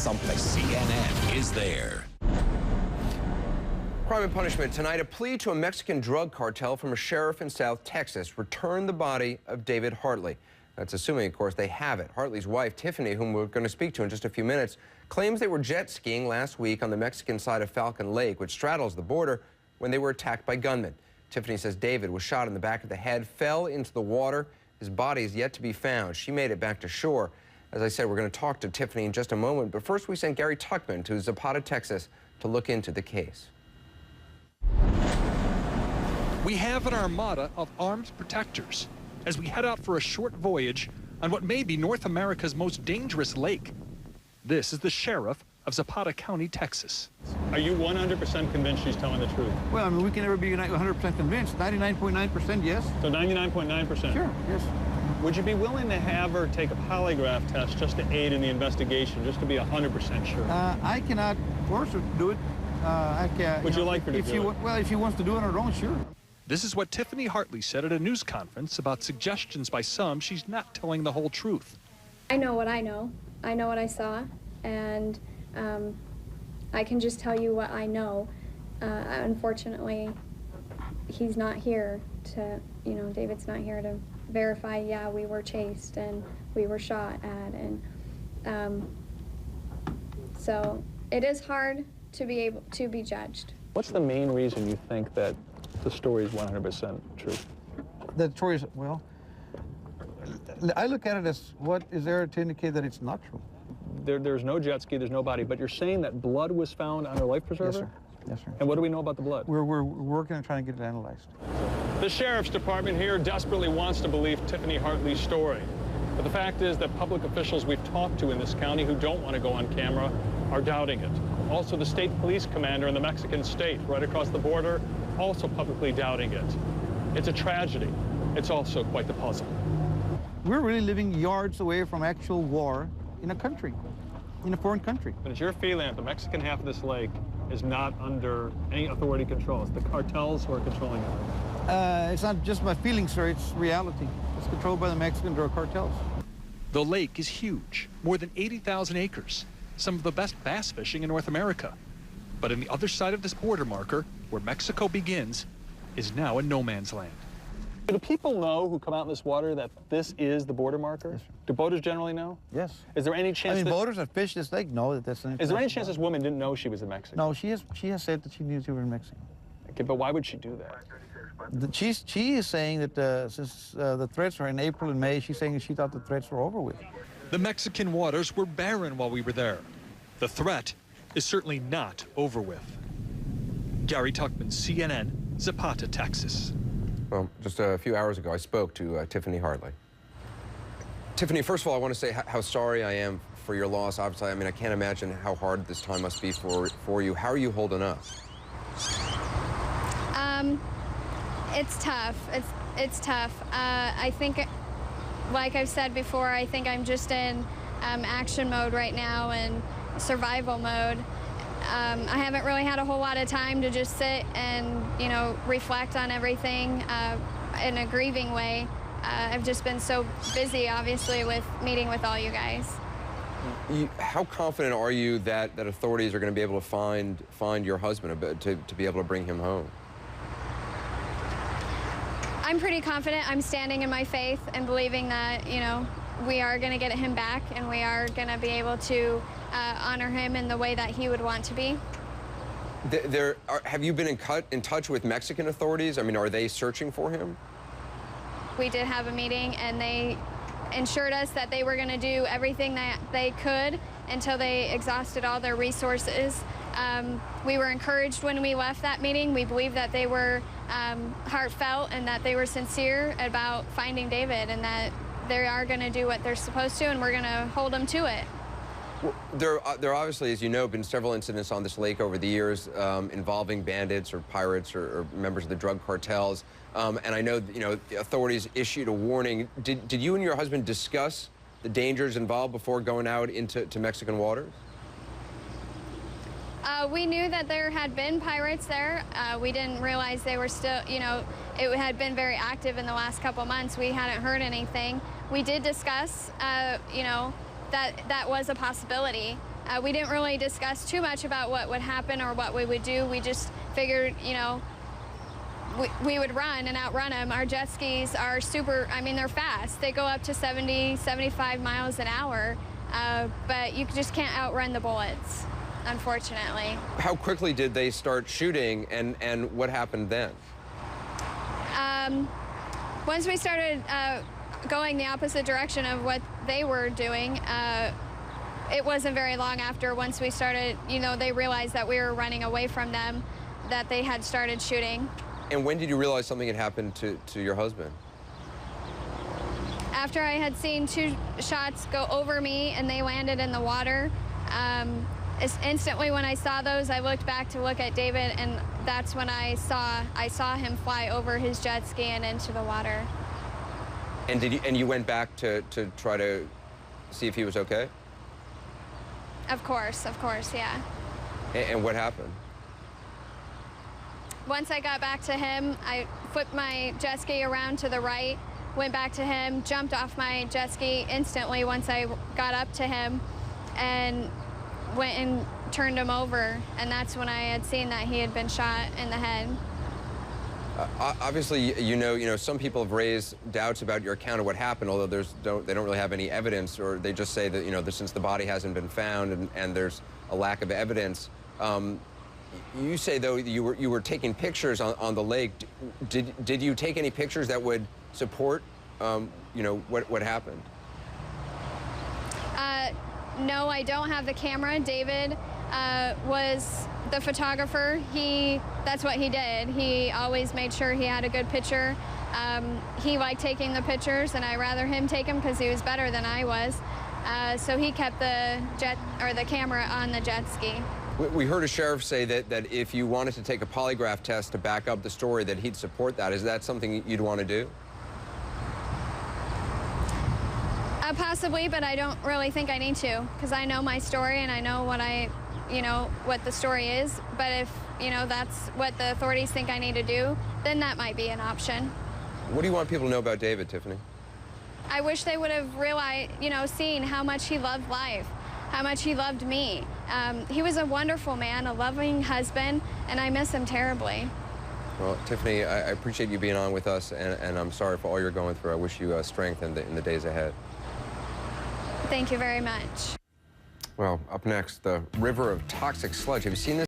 someplace. CNN is there. Crime and punishment tonight. A plea to a Mexican drug cartel from a sheriff in South Texas returned the body of David Hartley. That's assuming, of course, they have it. Hartley's wife, Tiffany, whom we're going to speak to in just a few minutes, claims they were jet skiing last week on the Mexican side of Falcon Lake, which straddles the border, when they were attacked by gunmen. Tiffany says David was shot in the back of the head, fell into the water. His body is yet to be found. She made it back to shore. As I said, we're going to talk to Tiffany in just a moment, but first we sent Gary Tuckman to Zapata, Texas, to look into the case. We have an armada of armed protectors as we head out for a short voyage on what may be North America's most dangerous lake. This is the sheriff of Zapata County, Texas. Are you 100% convinced she's telling the truth? Well, I mean, we can never be 100% convinced. 99.9% yes. So 99.9%? Sure, yes. Would you be willing to have her take a polygraph test just to aid in the investigation, just to be 100% sure? I cannot force her to do it. Would you like her to do it? Well, if she wants to do it on her own, sure. This is what Tiffany Hartley said at a news conference about suggestions by some she's not telling the whole truth. I know what I know. I know what I saw, and I can just tell you what I know. Unfortunately, he's not here to, David's not here to verify, yeah, we were chased and we were shot at, and so it is hard to be able to be judged. What's the main reason you think that the story is 100% true? The story is, well, I look at it as what is there to indicate that it's not true. There's no jet ski, there's no body, but you're saying that blood was found on her life preserver? Yes, sir. Yes, sir. And what do we know about the blood? We're working on trying to get it analyzed. The sheriff's department here desperately wants to believe Tiffany Hartley's story. But the fact is that public officials we've talked to in this county who don't want to go on camera are doubting it. Also, the state police commander in the Mexican state right across the border, also publicly doubting it. It's a tragedy. It's also quite the puzzle. We're really living yards away from actual war in a country, in a foreign country. But it's your feeling that the Mexican half of this lake is not under any authority control. It's the cartels who are controlling it. It's not just my feelings, sir. It's reality. It's controlled by the Mexican drug cartels. The lake is huge, more than 80,000 acres, some of the best bass fishing in North America. But on the other side of this border marker, where Mexico begins, is now a no man's land. Do people know who come out in this water that this is the border marker? Yes, sir. Do boaters generally know? Yes. Is there any chance boaters that fish this lake know that that's an Is there any chance this woman didn't know she was in Mexico? No, she has said that she knew she was in Mexico. Okay, but why would she do that? She is saying that since the threats are in April and May, she's saying that she thought the threats were over with. The Mexican waters were barren while we were there. The threat is certainly not over with. Gary Tuckman, CNN, Zapata, Texas. Well, just a few hours ago, I spoke to Tiffany Hartley. Tiffany, first of all, I want to say how sorry I am for your loss. Obviously, I mean, I can't imagine how hard this time must be for you. How are you holding up? It's tough. It's tough. I think, like I've said before, I think I'm just in action mode right now and survival mode. I haven't really had a whole lot of time to just sit and, reflect on everything in a grieving way. I've just been so busy, obviously, with meeting with all you guys. How confident are you that authorities are going to be able to find your husband to be able to bring him home? I'm pretty confident. I'm standing in my faith and believing that, we are going to get him back and we are going to be able to honor him in the way that he would want to be. Have you been in touch with Mexican authorities? I mean, are they searching for him? We did have a meeting, and they assured us that they were going to do everything that they could until they exhausted all their resources. We were encouraged when we left that meeting. We believe that they were heartfelt and that they were sincere about finding David, and that they are going to do what they're supposed to, and we're going to hold them to it. Well, there obviously, as you know, been several incidents on this lake over the years involving bandits or pirates or members of the drug cartels. And I know, the authorities issued a warning. Did you and your husband discuss the dangers involved before going out into Mexican waters? We knew that there had been pirates there. We didn't realize they were still, it had been very active in the last couple months. We hadn't heard anything. We did discuss, that was a possibility. We didn't really discuss too much about what would happen or what we would do. We just figured, you know, we would run and outrun them. Our jet skis are super, I mean, they're fast. They go up to 70, 75 miles an hour, but you just can't outrun the bullets, unfortunately. How quickly did they start shooting, and what happened then? Once we started going the opposite direction of what they were doing, it wasn't very long after, once we started, you know, they realized that we were running away from them, that they had started shooting. And when did you realize something had happened to your husband? After I had seen 2 shots go over me and they landed in the water, instantly when I saw those, I looked back to look at David, and that's when I saw him fly over his jet ski and into the water. And you went back to try to see if he was okay? Of course, yeah. And what happened? Once I got back to him, I flipped my jet ski around to the right, went back to him, jumped off my jet ski instantly once I got up to him, and went and turned him over. And that's when I had seen that he had been shot in the head. Obviously, you know, some people have raised doubts about your account of what happened, although they don't really have any evidence, or they just say that, you know, since the body hasn't been found and there's a lack of evidence. You say, though, you were taking pictures on the lake. Did you take any pictures that would support, you know, what happened? No, I don't have the camera. David was the photographer. That's what he did. He always made sure he had a good picture. He liked taking the pictures, and I'd rather him take them because he was better than I was. So he kept the camera on the jet ski. We heard a sheriff say that if you wanted to take a polygraph test to back up the story, that he'd support that. Is that something you'd want to do? Possibly, but I don't really think I need to, because I know my story and I know what the story is. But if, you know, that's what the authorities think I need to do, then that might be an option. What do you want people to know about David, Tiffany? I wish they would have realized, you know, seen how much he loved life, how much he loved me. He was a wonderful man, a loving husband, and I miss him terribly. Well, Tiffany, I appreciate you being on with us, and I'm sorry for all you're going through. I wish you strength in the days ahead. Thank you very much. Well, up next, the river of toxic sludge. Have you seen this?